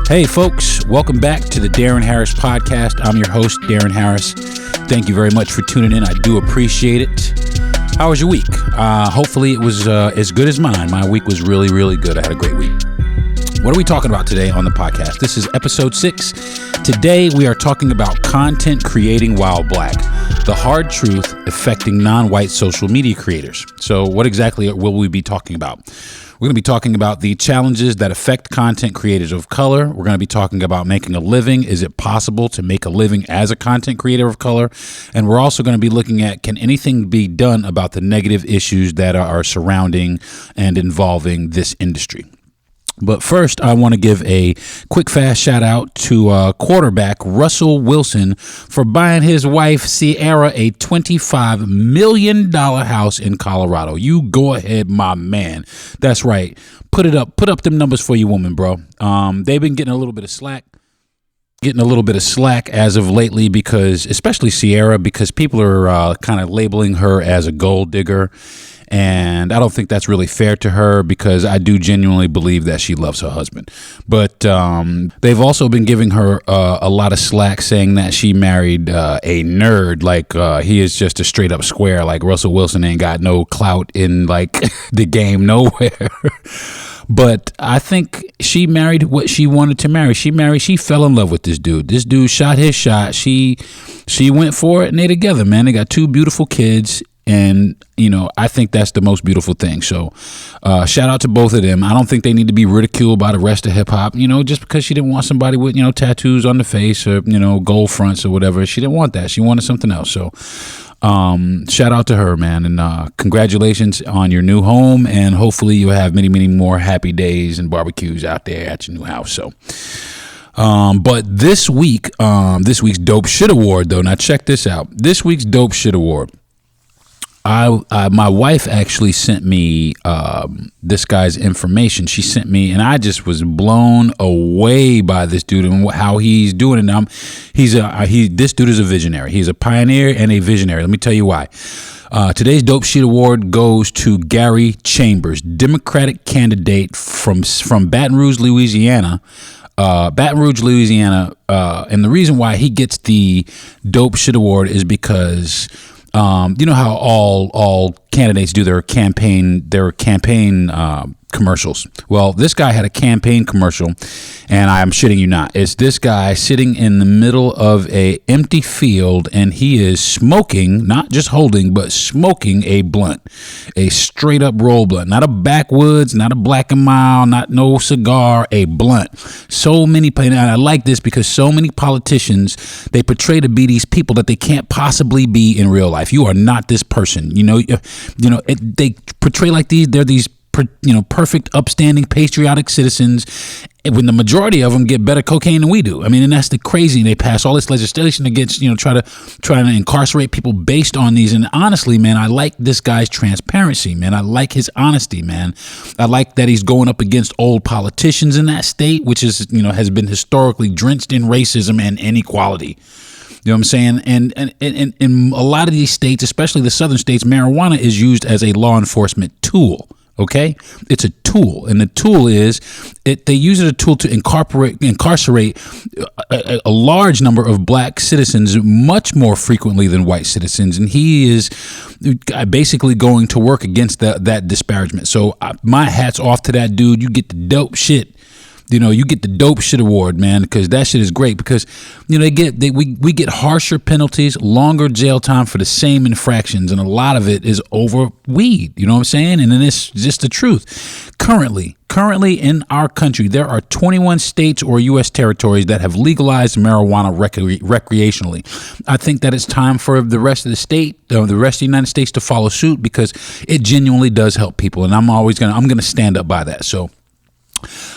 Hey folks, welcome back to the Deron Harris podcast. I'm your host, Deron Harris. Thank you very much for tuning in. I do appreciate it. How was your week? Hopefully it was as good as mine. My week was really, really good. I had a great week. What are we talking about today on the podcast? This is episode 6. Today we are talking about content creating while black, the hard truth affecting non-white social media creators. So what exactly will we be talking about? We're going to be talking about the challenges that affect content creators of color. We're going to be talking about making a living. Is it possible to make a living as a content creator of color? And we're also going to be looking at, can anything be done about the negative issues that are surrounding and involving this industry? But first, I want to give a quick, fast shout out to quarterback Russell Wilson for buying his wife, Sierra, a $25 million house in Colorado. You go ahead, my man. That's right. Put up them numbers for your woman, bro. They've been getting a little bit of slack. As of lately, because especially Sierra, because people are kind of labeling her as a gold digger. And I don't think that's really fair to her, because I do genuinely believe that she loves her husband. But they've also been giving her a lot of slack, saying that she married a nerd, like he is just a straight up square, like Russell Wilson ain't got no clout in like the game nowhere. But I think she married what she wanted to marry. She fell in love with this dude. This dude shot his shot. She went for it, and they together, man. They got 2 beautiful kids. And, you know, I think that's the most beautiful thing. So shout out to both of them. I don't think they need to be ridiculed by the rest of hip hop, you know, just because she didn't want somebody with, you know, tattoos on the face or, you know, gold fronts or whatever. She didn't want that. She wanted something else. So shout out to her, man. And congratulations on your new home. And hopefully you'll have many, many more happy days and barbecues out there at your new house. So. But this week's Dope Shit Award, though. Now check this out. This week's Dope Shit Award. My wife actually sent me this guy's information. She sent me, and I just was blown away by this dude and how he's doing it. Now, this dude is a visionary. He's a pioneer and a visionary. Let me tell you why. Today's Dope Shit Award goes to Gary Chambers, Democratic candidate from Baton Rouge, Louisiana. And the reason why he gets the Dope Shit Award is because you know how all candidates do their campaign commercials. Well, this guy had a campaign commercial, and I'm shitting you not. It's this guy sitting in the middle of a empty field, and he is smoking, not just holding, but smoking a blunt, a straight up roll blunt, not a backwoods, not a Black and Mild, not no cigar, a blunt. And I like this because so many politicians, they portray to be these people that they can't possibly be in real life. You are not this person. They portray like they're these, perfect, upstanding, patriotic citizens, when the majority of them get better cocaine than we do. I mean, and that's the crazy. They pass all this legislation against, try to incarcerate people based on these. And honestly, man, I like this guy's transparency, man. I like his honesty, man. I like that he's going up against old politicians in that state, which is, has been historically drenched in racism and inequality. You know what I'm saying? And in a lot of these states, especially the southern states, marijuana is used as a law enforcement tool. Okay, it's a tool, and the tool is they use it as a tool to incarcerate a large number of black citizens much more frequently than white citizens, and he is basically going to work against that disparagement. So my hat's off to that dude. You get the dope shit. You get the Dope Shit Award, man, because that shit is great. Because we get harsher penalties, longer jail time for the same infractions, and a lot of it is over weed. You know what I'm saying? And then it's just the truth. Currently in our country, there are 21 states or U.S. territories that have legalized marijuana recreationally. I think that it's time for the rest of the United States to follow suit, because it genuinely does help people, and I'm gonna stand up by that. So.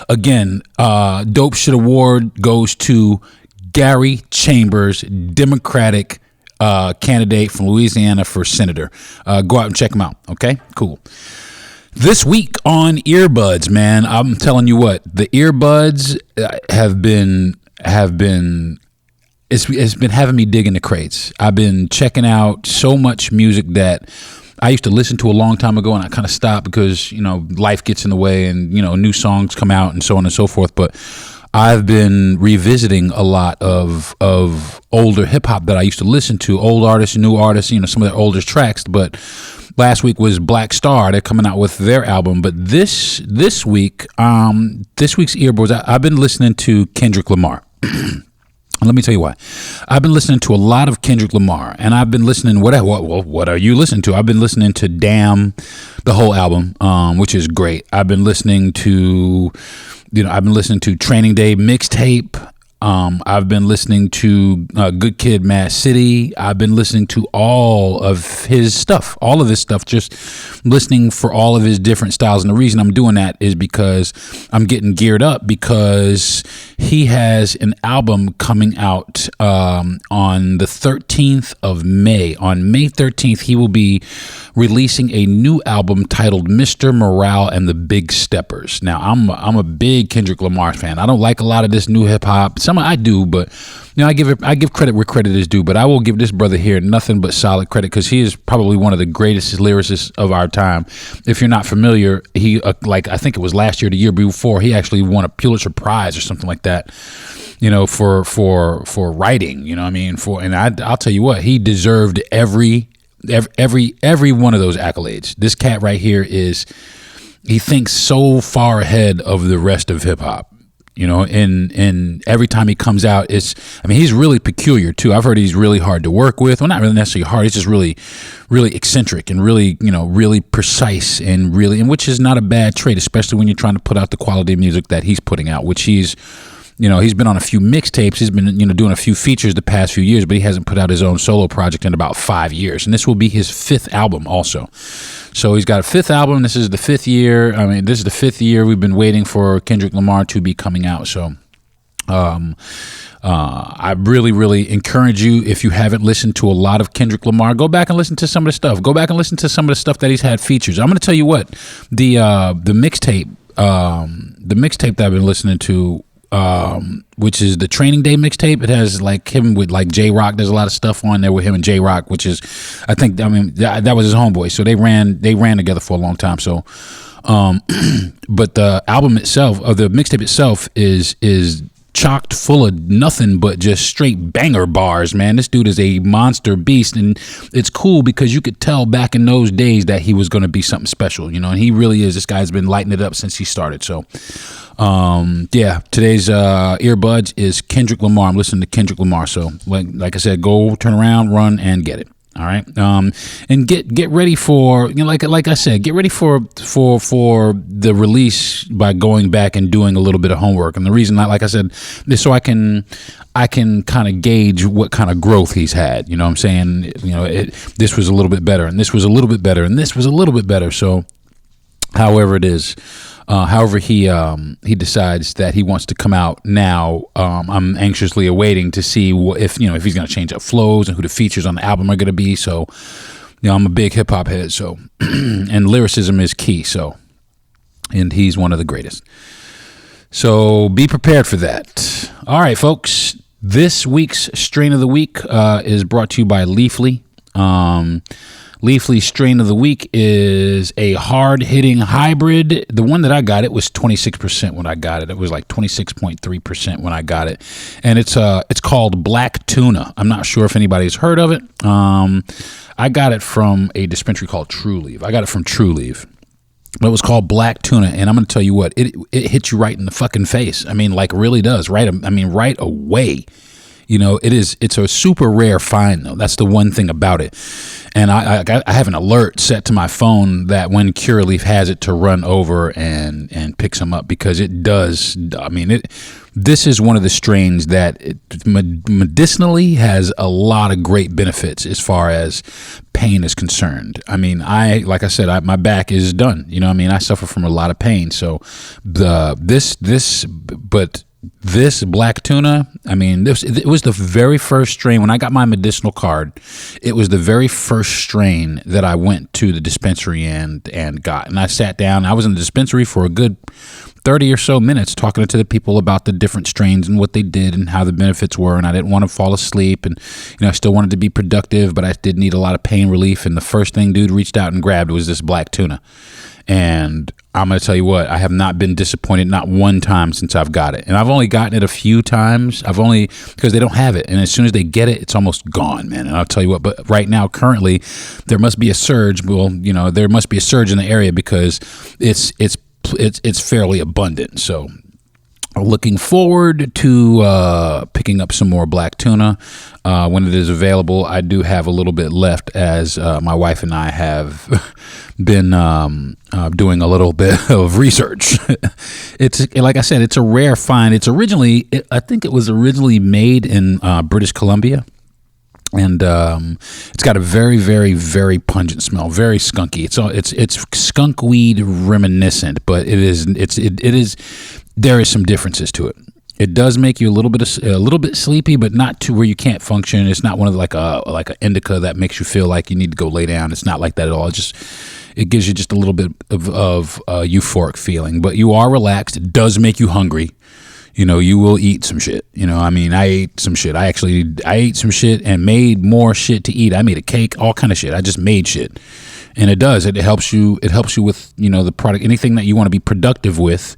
Again, Dope Shit Award goes to Gary Chambers, Democratic candidate from Louisiana for senator. Go out and check him out. Okay, cool. This week on earbuds, man, I'm telling you what, the earbuds have been it's been having me dig in the crates. I've been checking out so much music that I used to listen to a long time ago, and I kind of stopped because, life gets in the way, and, new songs come out and so on and so forth. But I've been revisiting a lot of older hip hop that I used to listen to, old artists, new artists, some of their older tracks. But last week was Black Star. They're coming out with their album. But this week, this week's earbuds, I've been listening to Kendrick Lamar. Let me tell you why. I've been listening to a lot of Kendrick Lamar, and I've been listening. What are you listening to? I've been listening to Damn, the whole album, which is great. I've been listening to Training Day mixtape. I've been listening to Good Kid, Mad City. I've been listening to all of his stuff, just listening for all of his different styles. And the reason I'm doing that is because I'm getting geared up because he has an album coming out on the 13th of May. On May 13th, he will be releasing a new album titled Mr. Morale and the Big Steppers. Now, I'm a big Kendrick Lamar fan. I don't like a lot of this new hip hop. Some I do, but I give credit where credit is due. But I will give this brother here nothing but solid credit because he is probably one of the greatest lyricists of our time. If you're not familiar, he I think it was last year, the year before, he actually won a Pulitzer Prize or something like that. For writing. I'll tell you what, he deserved every one of those accolades. This cat right here he thinks so far ahead of the rest of hip hop. And every time he comes out, he's really peculiar too. I've heard he's really hard to work with. Well, not really necessarily hard. He's just really, really eccentric and really, really precise and which is not a bad trait, especially when you're trying to put out the quality of music that he's putting out, which he's been on a few mixtapes. He's been, doing a few features the past few years, but he hasn't put out his own solo project in about 5 years. And this will be his 5th album also. So he's got a 5th album. This is the 5th year. This is the 5th year we've been waiting for Kendrick Lamar to be coming out. So I really, really encourage you, if you haven't listened to a lot of Kendrick Lamar, go back and listen to some of the stuff. Go back and listen to some of the stuff that he's had features. I'm going to tell you what, the mixtape that I've been listening to, which is the Training Day mixtape. It has him with J Rock. There's a lot of stuff on there with him and J Rock, which is, that was his homeboy. So they ran together for a long time. So, but the album itself, or the mixtape itself, is chocked full of nothing but just straight banger bars, man. This dude is a monster beast, and it's cool because you could tell back in those days that he was going to be something special, and he really is. This guy's been lighting it up since he started. So today's earbuds is Kendrick Lamar. I'm listening to Kendrick Lamar. So like I said, go turn around, run, and get it. All right. And get ready for, like I said, get ready for the release by going back and doing a little bit of homework. And the reason, like I said, is so I can kind of gauge what kind of growth he's had. You know what I'm saying? This was a little bit better, and this was a little bit better, and this was a little bit better. So however it is, however he decides that he wants to come out now, I'm anxiously awaiting to see if he's going to change up flows and who the features on the album are going to be. So, I'm a big hip hop head. So, and lyricism is key. So, and he's one of the greatest. So be prepared for that. All right, folks. This week's strain of the week is brought to you by Leafly. Leafly strain of the week is a hard-hitting hybrid. The one that I got, it was 26% when I got it. It was like 26.3% when I got it. And it's called Black Tuna. I'm not sure if anybody's heard of it. I got it from a dispensary called True Leaf. I got it from True Leaf. But it was called Black Tuna, and I'm going to tell you what, it hits you right in the fucking face. Really does. Right away. It's a super rare find, though. That's the one thing about it. And I have an alert set to my phone that when Curaleaf has it to run over and picks them up, because it does. This is one of the strains that medicinally has a lot of great benefits as far as pain is concerned. Like I said, my back is done. I suffer from a lot of pain. So this Black Tuna, it was the very first strain. When I got my medicinal card, it was the very first strain that I went to the dispensary and got. And I sat down. I was in the dispensary for a good 30 or so minutes talking to the people about the different strains and what they did and how the benefits were. And I didn't want to fall asleep. And, I still wanted to be productive, but I did need a lot of pain relief. And the first thing dude reached out and grabbed was this Black Tuna. And I'm going to tell you what, I have not been disappointed, not one time since I've got it. And I've only gotten it a few times. Because they don't have it, and as soon as they get it, it's almost gone, man. And I'll tell you what. But right now, currently, there must be a surge. Well, there must be a surge in the area because it's fairly abundant. So, looking forward to picking up some more black tuna when it is available. I do have a little bit left, as my wife and I have been doing a little bit of research. It's like I said, it's a rare find. I think it was originally made in British Columbia. And it's got a very, very, very pungent smell, very skunky. It's skunk weed reminiscent, but it is. There is some differences to it. It does make you a little bit sleepy, but not to where you can't function. It's not one of like an indica that makes you feel like you need to go lay down. It's not like that at all. It gives you just a little bit of euphoric feeling, but you are relaxed. It does make you hungry. You will eat some shit. I ate some shit. I ate some shit and made more shit to eat. I made a cake, all kind of shit. I just made shit. And it does. It helps you with, the product, anything that you want to be productive with.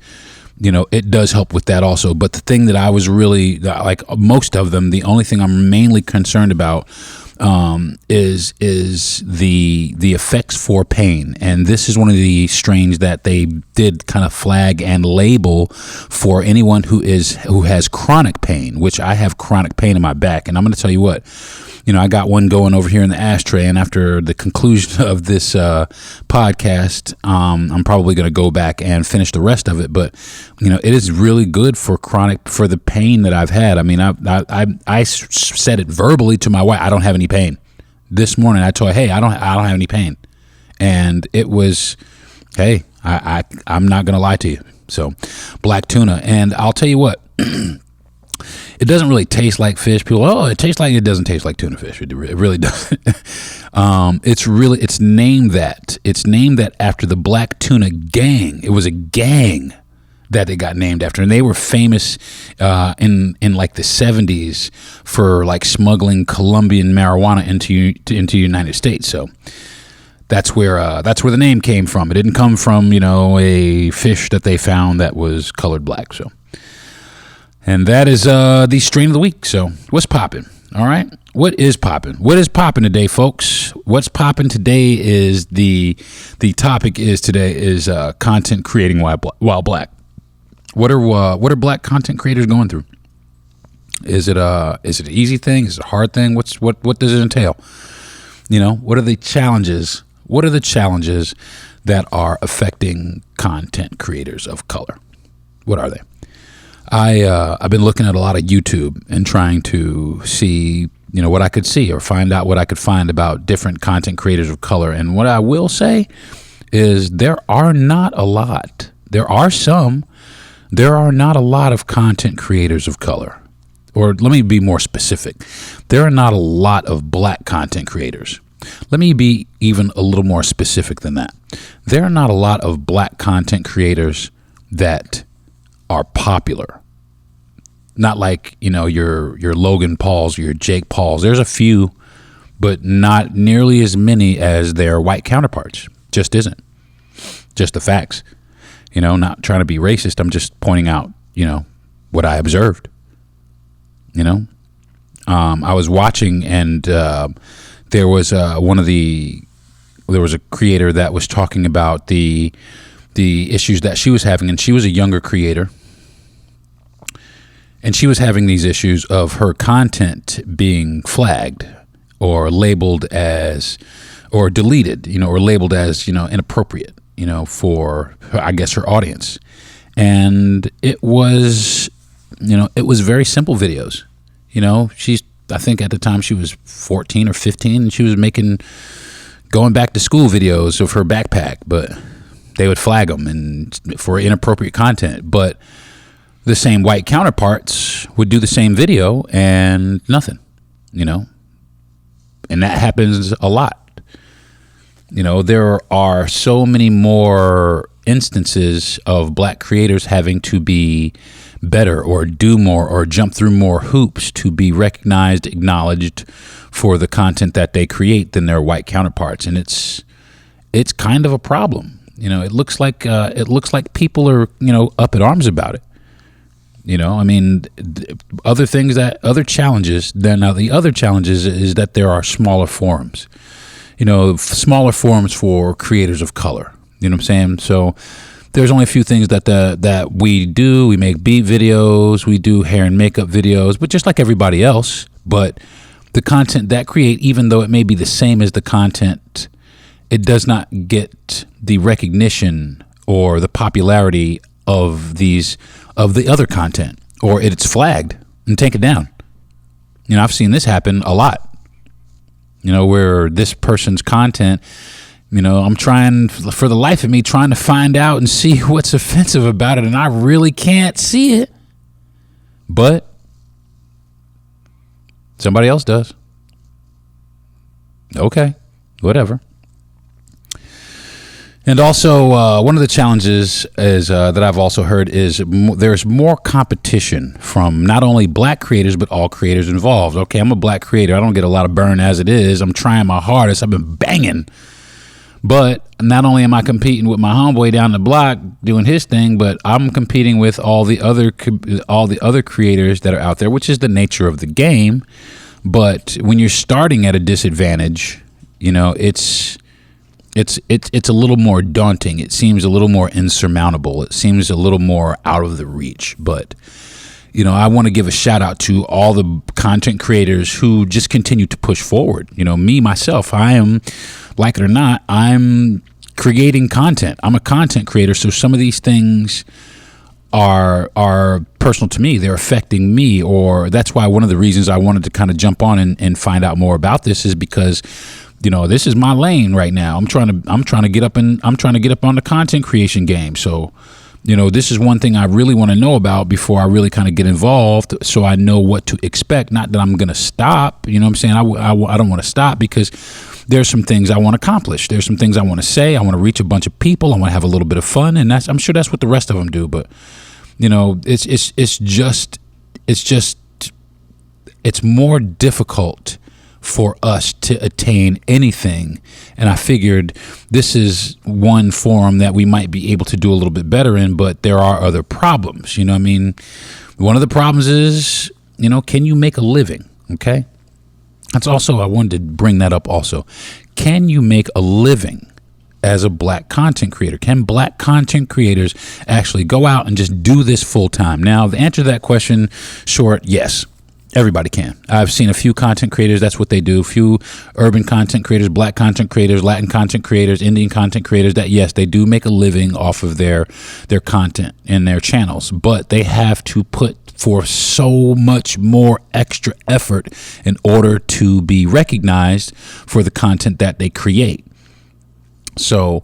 It does help with that also. But the thing that I was really, like most of them, the only thing I'm mainly concerned about is the effects for pain. And this is one of the strains that they did kind of flag and label for anyone who has chronic pain, which I have chronic pain in my back. And I'm going to tell you what, I got one going over here in the ashtray, and after the conclusion of this podcast, I'm probably going to go back and finish the rest of it. But it is really good for the pain that I've had. I mean, I said it verbally to my wife. I don't have any pain. This morning, I told her, hey, I don't have any pain, and it was, hey, I'm not going to lie to you. So, black tuna, and I'll tell you what. It doesn't really taste like fish. People, it tastes like it doesn't taste like tuna fish. It really doesn't. It's named that. It's named that after the Black Tuna Gang. It was a gang that they got named after, and they were famous in like the 70s for like smuggling Colombian marijuana into the United States. So that's where the name came from. It didn't come from a fish that they found that was colored black. So. And that is the strain of the week. So what's popping? All right. What is popping? What is popping today, folks? What's popping today is the topic is content creating while black. What are black content creators going through? Is it an easy thing? Is it a hard thing? What does it entail? What are the challenges? What are the challenges that are affecting content creators of color? What are they? I've been looking at a lot of YouTube and trying to see, what I could see or find out what I could find about different content creators of color. And what I will say is there are not a lot. There are some. There are not a lot of content creators of color. Or let me be more specific. There are not a lot of black content creators. Let me be even a little more specific than that. There are not a lot of black content creators that are popular. Not like, your Logan Pauls or your Jake Pauls. There's a few, but not nearly as many as their white counterparts. Just isn't. Just the facts. Not trying to be racist. I'm just pointing out, what I observed. I was watching, and there was a creator that was talking about the issues that she was having, and she was a younger creator. And she was having these issues of her content being flagged or labeled as, or deleted, or labeled as, inappropriate, for, I guess, her audience. And it was very simple videos. I think at the time she was 14 or 15, and she was making going back to school videos of her backpack, but they would flag them and for inappropriate content. But the same white counterparts would do the same video and nothing, and that happens a lot. There are so many more instances of black creators having to be better or do more or jump through more hoops to be recognized, acknowledged for the content that they create than their white counterparts. And it's kind of a problem. It looks like people are, up in arms about it. I mean, other challenges. Then now the other challenges is that there are smaller forums, smaller forums for creators of color. You know what I'm saying? So there's only a few things that we do. We make beat videos, we do hair and makeup videos, but just like everybody else. But the content that create, even though it may be the same as the content, it does not get the recognition or the popularity of the other content, or it's flagged and taken down. I've seen this happen a lot. Where this person's content, I'm trying for the life of me trying to find out and see what's offensive about it, and I really can't see it. But somebody else does. Okay, whatever. And also, one of the challenges is that I've also heard is there's more competition from not only black creators, but all creators involved. Okay, I'm a black creator. I don't get a lot of burn as it is. I'm trying my hardest. I've been banging. But not only am I competing with my homeboy down the block doing his thing, but I'm competing with all the other creators that are out there, which is the nature of the game. But when you're starting at a disadvantage, it's a little more daunting. It seems a little more insurmountable. It seems a little more out of the reach. But, I want to give a shout out to all the content creators who just continue to push forward. Me, myself, I am, like it or not, I'm creating content. I'm a content creator. So some of these things are personal to me. They're affecting me, or that's why one of the reasons I wanted to kind of jump on and find out more about this is because this is my lane right now. I'm trying to get up on the content creation game. So, this is one thing I really want to know about before I really kind of get involved, so I know what to expect. Not that I'm going to stop. You know what I'm saying? I don't want to stop because there's some things I want to accomplish. There's some things I want to say. I want to reach a bunch of people. I want to have a little bit of fun, and I'm sure that's what the rest of them do. But it's more difficult for us to attain anything. And I figured this is one forum that we might be able to do a little bit better in, but there are other problems. One of the problems is, can you make a living? Okay. That's also, I wanted to bring that up also. Can you make a living as a black content creator? Can black content creators actually go out and just do this full time? Now, the answer to that question, short, yes. Everybody can. I've seen a few content creators, that's what they do. Few urban content creators, black content creators, Latin content creators, Indian content creators that, yes, they do make a living off of their content and their channels, but they have to put forth so much more extra effort in order to be recognized for the content that they create. So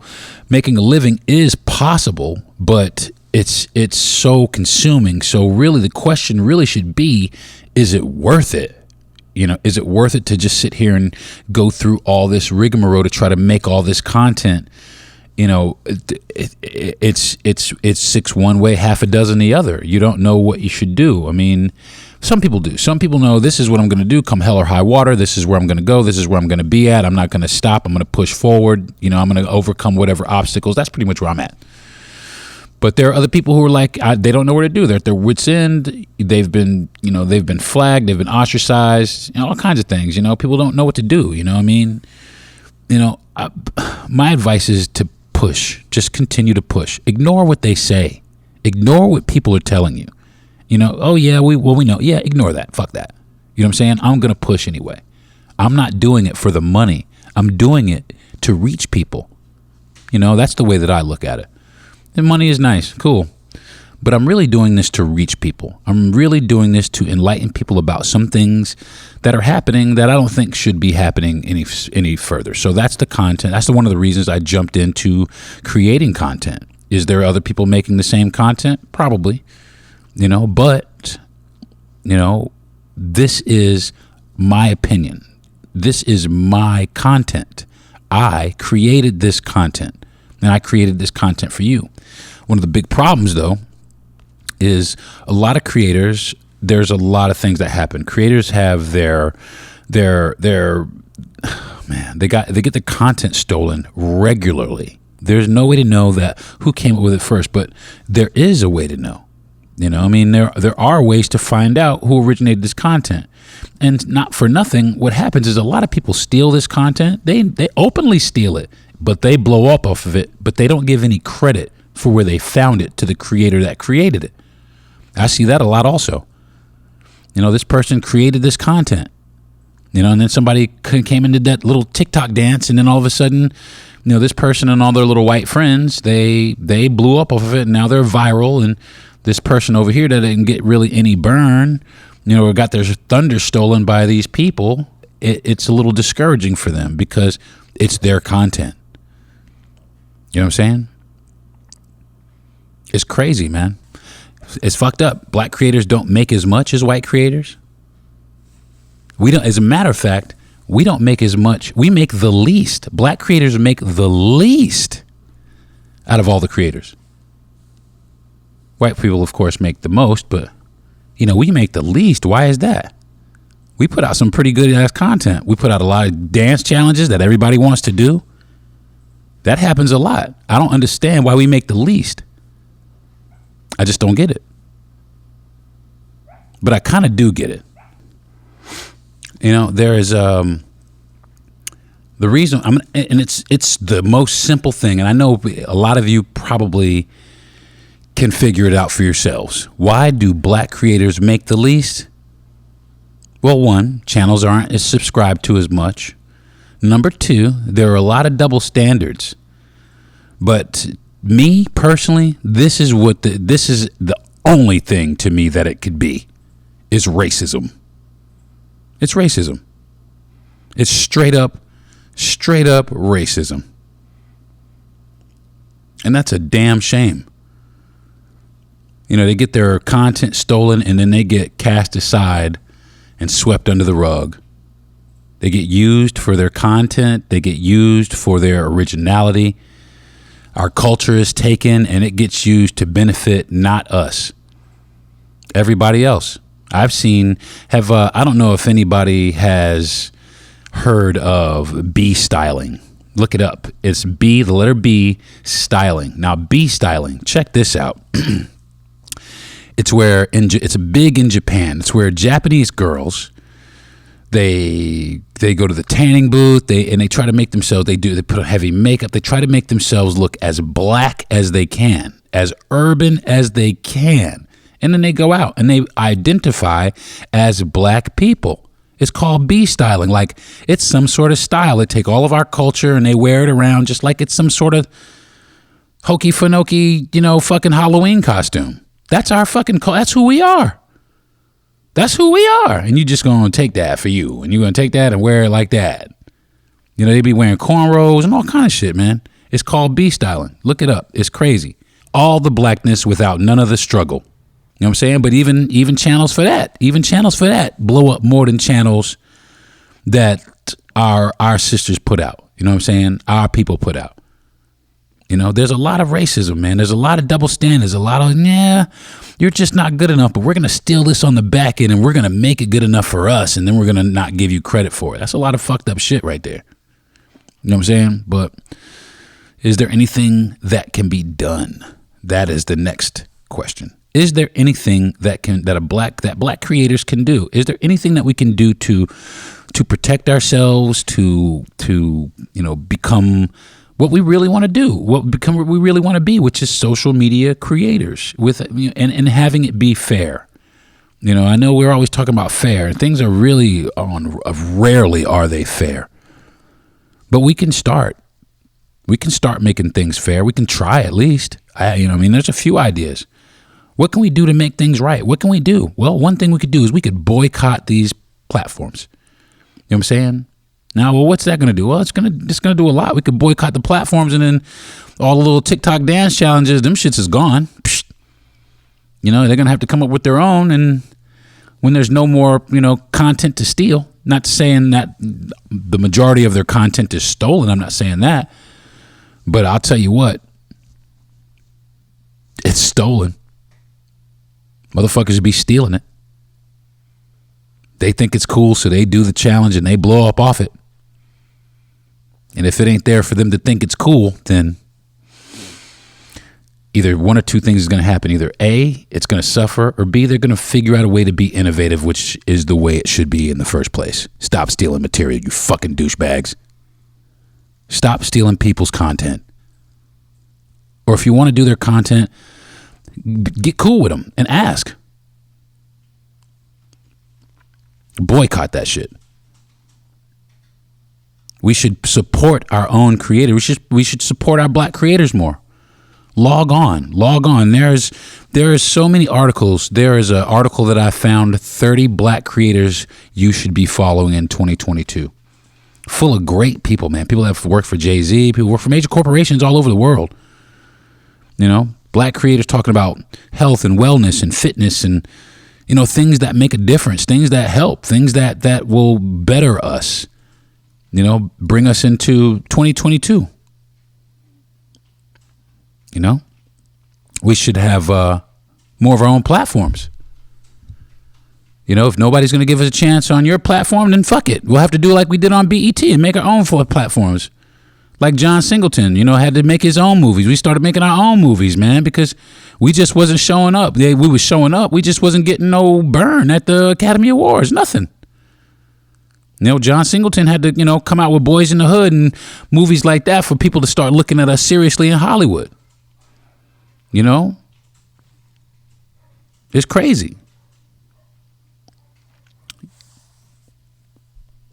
making a living is possible, but it's so consuming. So really the question really should be, is it worth it? Is it worth it to just sit here and go through all this rigmarole to try to make all this content? It's six one way, half a dozen the other. You don't know what you should do. I mean, some people do. Some people know this is what I'm going to do come hell or high water. This is where I'm going to go. This is where I'm going to be at. I'm not going to stop. I'm going to push forward. I'm going to overcome whatever obstacles. That's pretty much where I'm at. But there are other people who are like, they don't know where to do. They're at their wits' end. They've been flagged. They've been ostracized. All kinds of things. People don't know what to do. My advice is to push. Just continue to push. Ignore what they say. Ignore what people are telling you. Oh yeah, we know. Yeah, ignore that. Fuck that. You know what I'm saying? I'm gonna push anyway. I'm not doing it for the money. I'm doing it to reach people. That's the way that I look at it. And money is nice, cool. But I'm really doing this to reach people. I'm really doing this to enlighten people about some things that are happening that I don't think should be happening any further. So that's the content. That's one of the reasons I jumped into creating content. Is there other people making the same content? Probably. But this is my opinion. This is my content. I created this content, and I created this content for you. One of the big problems, though, is a lot of creators, there's a lot of things that happen. Creators have they get the content stolen regularly. There's no way to know that who came up with it first, but there is a way to know. You know, I mean, there are ways to find out who originated this content. And not for nothing, what happens is a lot of people steal this content. They openly steal it, but they blow up off of it, but they don't give any credit for where they found it to the creator that created it. I see that a lot also. You know, this person created this content, you know, and then somebody came and did that little TikTok dance, and then all of a sudden, you know, this person and all their little white friends, they blew up off of it, and now they're viral, and this person over here that didn't get really any burn, you know, or got their thunder stolen by these people, it's a little discouraging for them because it's their content. You know what I'm saying? It's crazy, man. It's fucked up. Black creators don't make as much as white creators. We don't, as a matter of fact, we don't make as much. We make the least. Black creators make the least out of all the creators. White people, of course, make the most, but, you know, we make the least. Why is that? We put out some pretty good ass content. We put out a lot of dance challenges that everybody wants to do. That happens a lot. I don't understand why we make the least. I just don't get it. But I kind of do get it. You know, there is the reason and it's the most simple thing, and I know a lot of you probably can figure it out for yourselves. Why do black creators make the least? Well, one, channels aren't as subscribed to as much. Number two, there are a lot of double standards. But me personally, this is the only thing to me that it could be is racism. It's racism. It's straight up racism. And that's a damn shame. You know, they get their content stolen and then they get cast aside and swept under the rug. They get used for their content. They get used for their originality. Our culture is taken and it gets used to benefit not us, everybody else. I've seen, I don't know if anybody has heard of B styling. Look it up. It's B, the letter B, styling. Now, B styling, check this out. It's where, it's big in Japan. It's where Japanese girls, they go to the tanning booth, they try to make themselves, they put on heavy makeup, they try to make themselves look as black as they can, as urban as they can. And then they go out and they identify as black people. It's called B styling. Like it's some sort of style. They take all of our culture and they wear it around just like it's some sort of hokey fanokey, you know, fucking Halloween costume. That's our fucking, that's who we are. That's who we are. And you just going to take that for you. And you're going to take that and wear it like that. You know, they be wearing cornrows and all kind of shit, man. It's called B styling. Look it up. It's crazy. All the blackness without none of the struggle. You know what I'm saying? But even channels for that, blow up more than channels that our sisters put out. You know what I'm saying? Our people put out. You know, there's a lot of racism, man. There's a lot of double standards, a lot of, you're just not good enough, but we're going to steal this on the back end and we're going to make it good enough for us. And then we're going to not give you credit for it. That's a lot of fucked up shit right there. You know what I'm saying? But is there anything that can be done? That is the next question. Is there anything that black creators can do? Is there anything that we can do to protect ourselves, to become what we really want to do, become what we really want to be, which is social media creators and having it be fair. You know, I know we're always talking about fair. Things are really rarely are they fair, but we can start. We can start making things fair. We can try at least. There's a few ideas. What can we do to make things right? What can we do? Well, one thing we could do is we could boycott these platforms. You know what I'm saying? Now, well, what's that going to do? Well, it's going to do a lot. We could boycott the platforms and then all the little TikTok dance challenges, them shits is gone. Psh. You know, they're going to have to come up with their own. And when there's no more, content to steal, not saying that the majority of their content is stolen. I'm not saying that. But I'll tell you what, it's stolen. Motherfuckers be stealing it. They think it's cool, so they do the challenge and they blow up off it. And if it ain't there for them to think it's cool, then either one or two things is going to happen. Either A, it's going to suffer, or B, they're going to figure out a way to be innovative, which is the way it should be in the first place. Stop stealing material, you fucking douchebags. Stop stealing people's content. Or if you want to do their content, get cool with them and ask. Boycott that shit. We should support our own creators. We should support our black creators more. Log on. There is so many articles. There is an article that I found, 30 black creators you should be following in 2022. Full of great people, man. People that have worked for Jay-Z, people work for major corporations all over the world. You know, black creators talking about health and wellness and fitness and, you know, things that make a difference, things that help, things that will better us, you know, bring us into 2022. You know, we should have more of our own platforms. You know, if nobody's going to give us a chance on your platform, then fuck it. We'll have to do like we did on BET and make our own platforms. Like John Singleton, you know, had to make his own movies. We started making our own movies, man, because we just wasn't showing up. We was showing up. We just wasn't getting no burn at the Academy Awards. Nothing. You know, John Singleton had to, you know, come out with Boys in the Hood and movies like that for people to start looking at us seriously in Hollywood. You know? It's crazy.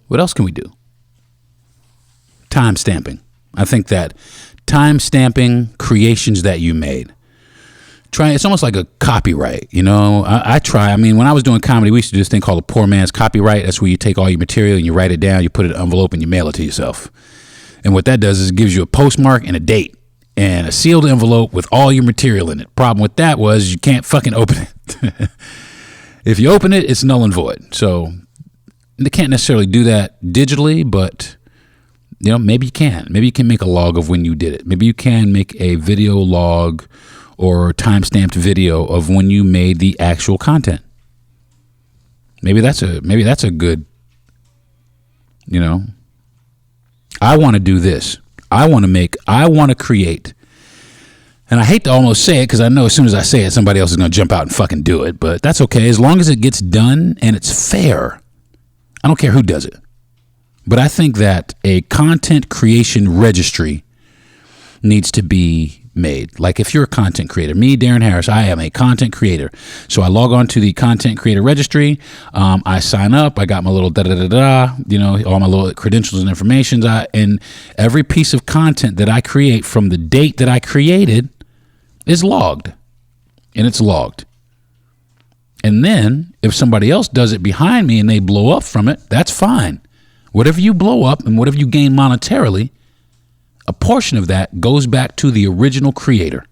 What else can we do? Time stamping. I think that time stamping creations that you made. It's almost like a copyright, you know. I mean, when I was doing comedy, we used to do this thing called a poor man's copyright. That's where you take all your material and you write it down, you put it in an envelope and you mail it to yourself. And what that does is it gives you a postmark and a date and a sealed envelope with all your material in it. Problem with that was you can't fucking open it. If you open it, it's null and void. So they can't necessarily do that digitally, but you know, maybe you can. Maybe you can make a log of when you did it. Maybe you can make a video log or time-stamped video of when you made the actual content. Maybe that's a good, you know. I want to do this. I want to create. And I hate to almost say it because I know as soon as I say it, somebody else is going to jump out and fucking do it. But that's okay. As long as it gets done and it's fair, I don't care who does it. But I think that a content creation registry needs to be made. Like if you're a content creator, me, Deron Harris, I am a content creator. So I log on to the content creator registry. I sign up. I got my little you know, all my little credentials and information. And every piece of content that I create from the date that I created is logged. And it's logged. And then if somebody else does it behind me and they blow up from it, that's fine. Whatever you blow up and whatever you gain monetarily, a portion of that goes back to the original creator.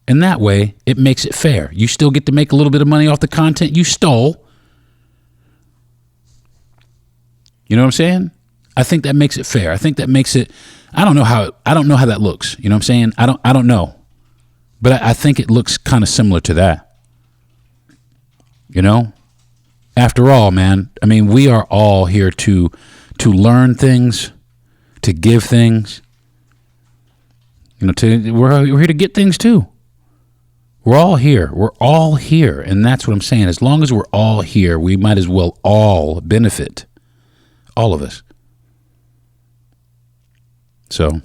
And that way, it makes it fair. You still get to make a little bit of money off the content you stole. You know what I'm saying? I think that makes it fair. I think that makes it, I don't know how that looks. You know what I'm saying? I don't know. But I think it looks kind of similar to that. You know? After all, man, I mean, we are all here to learn things, to give things. You know, we're here to get things too. We're all here. We're all here. And that's what I'm saying. As long as we're all here, we might as well all benefit. All of us. So,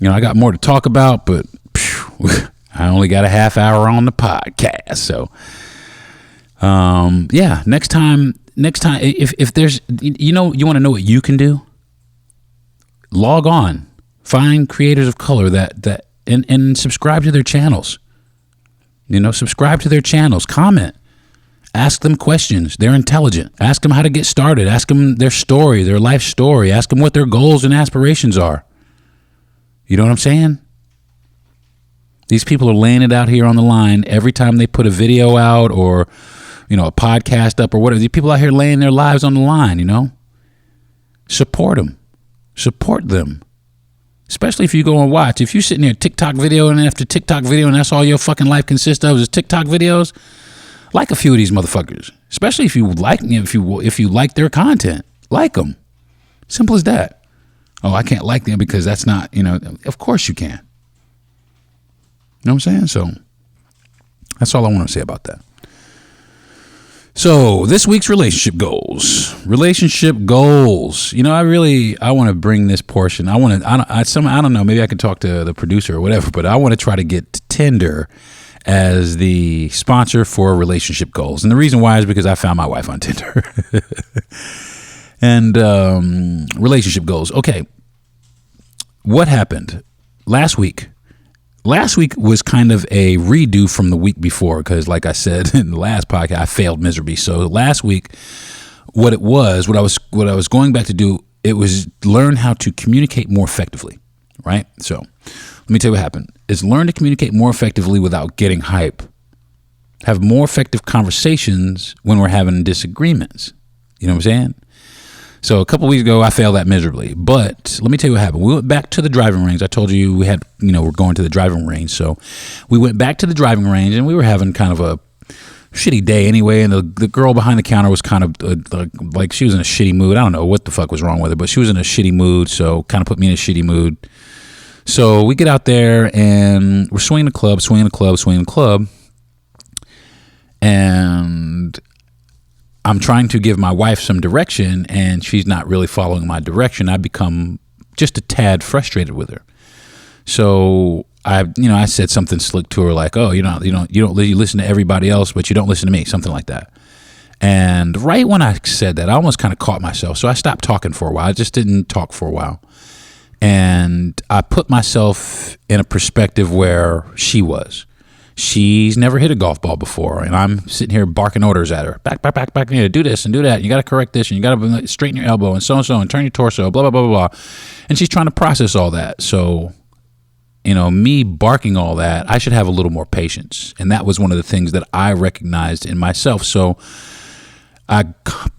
you know, I got more to talk about, but I only got a half hour on the podcast. So, yeah, next time, if there's, you know, you want to know what you can do? Log on, find creators of color and subscribe to their channels. You know, subscribe to their channels, comment, ask them questions. They're intelligent. Ask them how to get started. Ask them their story, their life story. Ask them what their goals and aspirations are. You know what I'm saying? These people are laying it out here on the line every time they put a video out or, you know, a podcast up or whatever. These people out here laying their lives on the line, you know. Support them. Support them. Especially if you go and watch. If you're sitting there TikTok video and after TikTok video and that's all your fucking life consists of is TikTok videos, like a few of these motherfuckers. Especially if you like them, if you like their content. Like them. Simple as that. Oh, I can't like them because that's not, you know, of course you can. know what I'm saying? So that's all I want to say about that. So this week's relationship goals. You know, I want to bring this portion. I don't know. Maybe I can talk to the producer or whatever, but I want to try to get Tinder as the sponsor for relationship goals. And the reason why is because I found my wife on Tinder. And relationship goals. Okay. What happened last week? Last week was kind of a redo from the week before because, like I said in the last podcast, I failed miserably. So last week, what I was going back to do, it was learn how to communicate more effectively, right? So let me tell you what happened. Is learn to communicate more effectively without getting hype. Have more effective conversations when we're having disagreements. You know what I'm saying? So a couple weeks ago, I failed that miserably. But let me tell you what happened. We went back to the driving range. I told you we're going to the driving range. So we went back to the driving range, and we were having kind of a shitty day anyway. And the girl behind the counter was kind of like she was in a shitty mood. I don't know what the fuck was wrong with her, but she was in a shitty mood. So kind of put me in a shitty mood. So we get out there, and we're swinging the club. And I'm trying to give my wife some direction, and she's not really following my direction. I become just a tad frustrated with her. So I said something slick to her like, "Oh, you listen to everybody else, but you don't listen to me," something like that. And right when I said that, I almost kind of caught myself. So I stopped talking for a while. I just didn't talk for a while, and I put myself in a perspective where she was. She's never hit a golf ball before, and I'm sitting here barking orders at her. Back, do this and do that. And you got to correct this, and you got to straighten your elbow, and so, and turn your torso, blah, blah, blah, blah, blah. And she's trying to process all that. So, me barking all that, I should have a little more patience. And that was one of the things that I recognized in myself. So I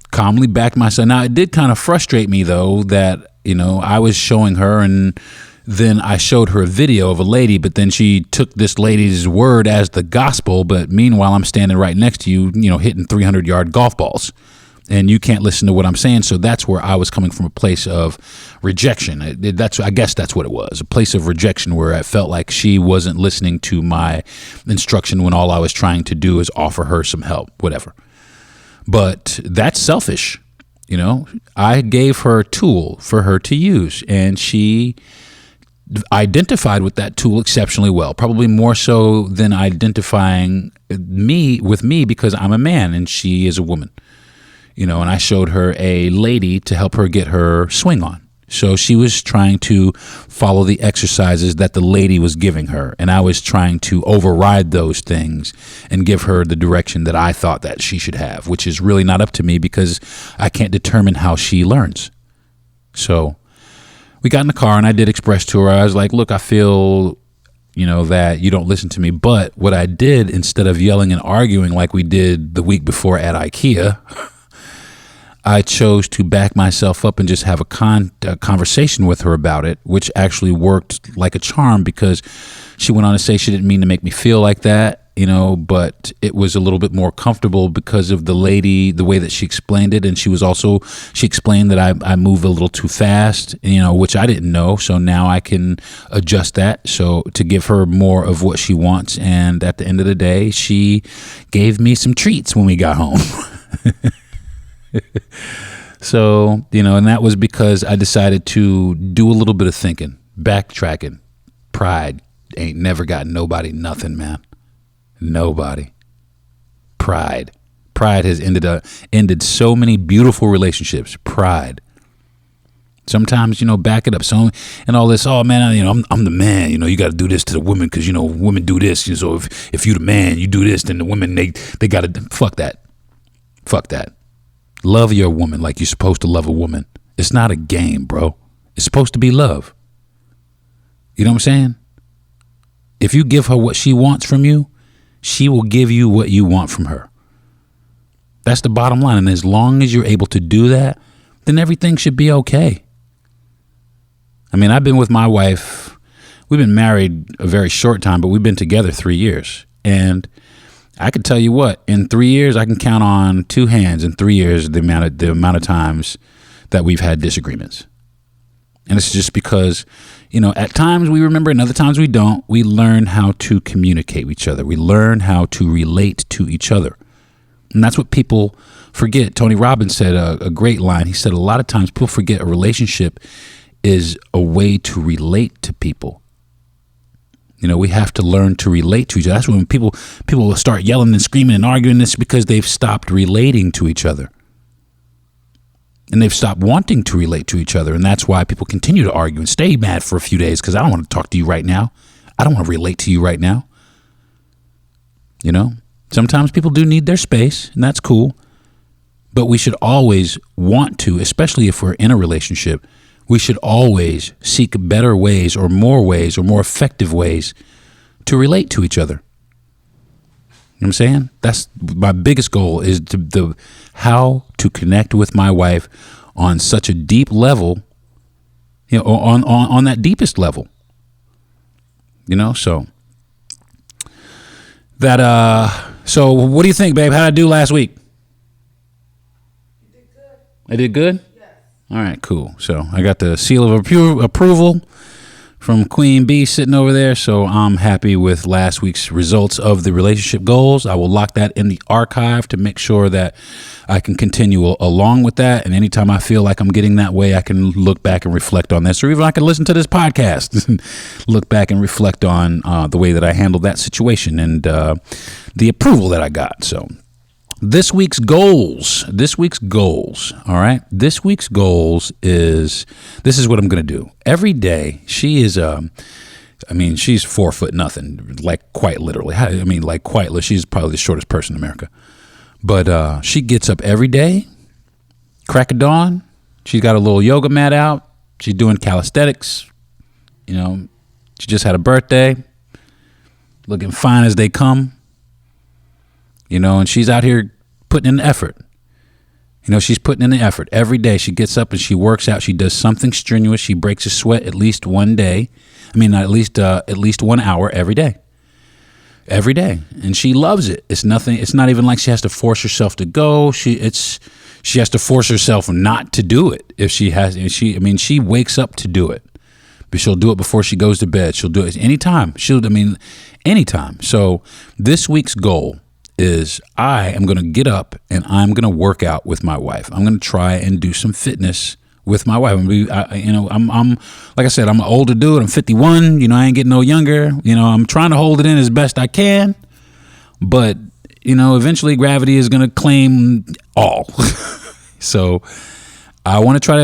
calmly backed myself. Now, it did kind of frustrate me, though, that, I was showing her, and then I showed her a video of a lady, but then she took this lady's word as the gospel. But meanwhile, I'm standing right next to you, hitting 300-yard golf balls, and you can't listen to what I'm saying. So that's where I was coming from, a place of rejection. I guess that's what it was, a place of rejection where I felt like she wasn't listening to my instruction when all I was trying to do is offer her some help, whatever. But that's selfish. I gave her a tool for her to use, and she identified with that tool exceptionally well, probably more so than identifying with me because I'm a man and she is a woman, and I showed her a lady to help her get her swing on. So she was trying to follow the exercises that the lady was giving her, and I was trying to override those things and give her the direction that I thought that she should have, which is really not up to me because I can't determine how she learns. So we got in the car, and I did express to her, I was like, look, I feel, that you don't listen to me. But what I did, instead of yelling and arguing like we did the week before at IKEA, I chose to back myself up and just have a conversation with her about it, which actually worked like a charm because she went on to say she didn't mean to make me feel like that, but it was a little bit more comfortable because of the lady, the way that she explained it. And she explained that I move a little too fast, which I didn't know. So now I can adjust that. So to give her more of what she wants. And at the end of the day, she gave me some treats when we got home. So, and that was because I decided to do a little bit of thinking, backtracking. Pride ain't never got nobody nothing, man. Nobody. Pride has ended so many beautiful relationships. Pride. Sometimes, back it up. So, and all this, oh man, I'm the man, you got to do this to the women because, women do this. So if you the man, you do this, then the women, they got to, fuck that. Fuck that. Love your woman like you're supposed to love a woman. It's not a game, bro. It's supposed to be love. You know what I'm saying? If you give her what she wants from you, she will give you what you want from her. That's the bottom line. And as long as you're able to do that, then everything should be okay. I mean, I've been with my wife. We've been married a very short time, but we've been together 3 years. And I can tell you what, in 3 years, I can count on two hands in 3 years the amount of times that we've had disagreements. And it's just because, at times we remember and other times we don't. We learn how to communicate with each other. We learn how to relate to each other. And that's what people forget. Tony Robbins said a great line. He said a lot of times people forget a relationship is a way to relate to people. We have to learn to relate to each other. That's when people will start yelling and screaming and arguing. This because they've stopped relating to each other. And they've stopped wanting to relate to each other. And that's why people continue to argue and stay mad for a few days, because I don't want to talk to you right now. I don't want to relate to you right now. Sometimes people do need their space, and that's cool. But we should always want to, especially if we're in a relationship, we should always seek better ways or more effective ways to relate to each other. You know what I'm saying? That's my biggest goal, is how to connect with my wife on such a deep level, on that deepest level. So so what do you think, babe? How did I do last week? You did good. I did good? Yes. All right, cool. So I got the seal of approval from Queen Bee sitting over there. So I'm happy with last week's results of the relationship goals. I will lock that in the archive to make sure that I can continue along with that. And anytime I feel like I'm getting that way, I can look back and reflect on this, or even I can listen to this podcast and look back and reflect on the way that I handled that situation and the approval that I got. So this week's goals, all right? This week's goals this is what I'm going to do. Every day, she is, she's 4 foot nothing, like quite literally. She's probably the shortest person in America. But she gets up every day, crack of dawn. She's got a little yoga mat out. She's doing calisthenics. She just had a birthday, looking fine as they come. And she's out here putting in the effort. She's putting in the effort. Every day she gets up and she works out. She does something strenuous. She breaks a sweat at least one day. At least 1 hour every day. Every day. And she loves it. It's not even like she has to force herself to go. She has to force herself not to do it. She wakes up to do it. But she'll do it before she goes to bed. She'll do it anytime. Anytime. So this week's goal is I am going to get up and I'm going to work out with my wife. I'm going to try and do some fitness with my wife. I'm like I said, I'm an older dude. I'm 51. I ain't getting no younger. I'm trying to hold it in as best I can. But, eventually gravity is going to claim all. So I want to try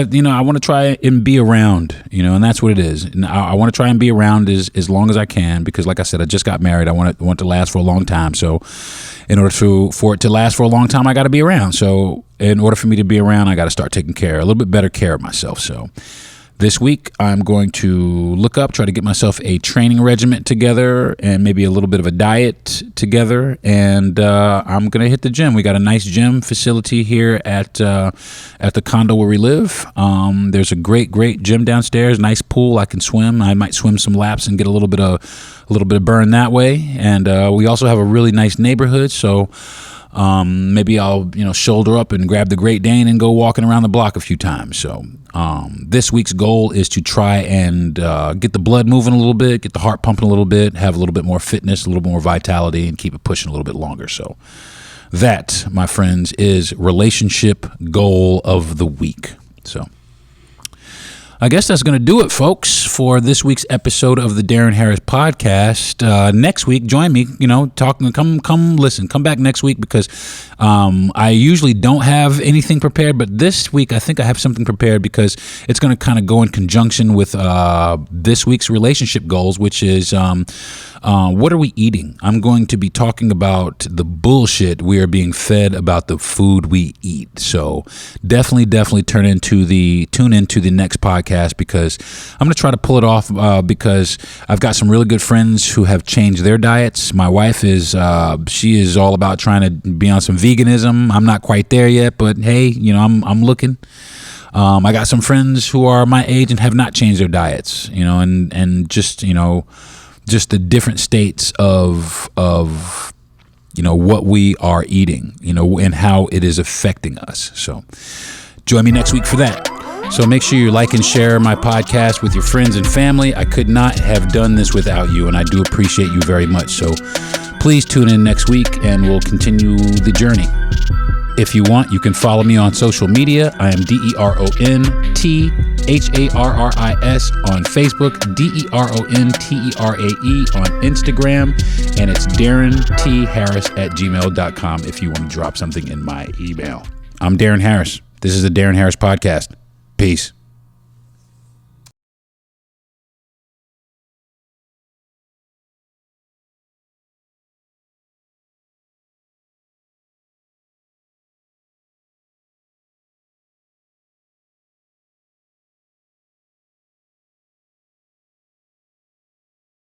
and be around, and that's what it is. And I want to try and be around as long as I can, because like I said, I just got married. I want it to last for a long time. So in order for it to last for a long time, I got to be around. So in order for me to be around, I got to start taking a little bit better care of myself. So this week, I'm going to try to get myself a training regimen together and maybe a little bit of a diet together. And I'm going to hit the gym. We got a nice gym facility here at the condo where we live. There's a great gym downstairs, nice pool. I can swim. I might swim some laps and get a little bit of burn that way. And we also have a really nice neighborhood. So maybe I'll, shoulder up and grab the Great Dane and go walking around the block a few times. So this week's goal is to try and get the blood moving a little bit, get the heart pumping a little bit, have a little bit more fitness, a little more vitality, and keep it pushing a little bit longer. So that, my friends, is relationship goal of the week. So I guess that's going to do it, folks, for this week's episode of the Deron Harris podcast. Next week, join me, come listen, come back next week, because I usually don't have anything prepared, but this week I think I have something prepared, because it's going to kind of go in conjunction with this week's relationship goals, which is what are we eating? I'm going to be talking about the bullshit we are being fed about the food we eat. So definitely tune into the next podcast, because I'm going to try to pull it off, because I've got some really good friends who have changed their diets. My wife she is all about trying to be on some veganism. I'm not quite there yet, but hey, I'm looking. I got some friends who are my age and have not changed their diets, and just the different states of what we are eating, and how it is affecting us. So join me next week for that. So make sure you like and share my podcast with your friends and family. I could not have done this without you, and I do appreciate you very much. So please tune in next week, and we'll continue the journey. If you want, you can follow me on social media. I am DeronTharris on Facebook, DeronTerae on Instagram, and it's DaronTHarris@gmail.com if you want to drop something in my email. I'm Deron Harris. This is the Deron Harris Podcast. Peace.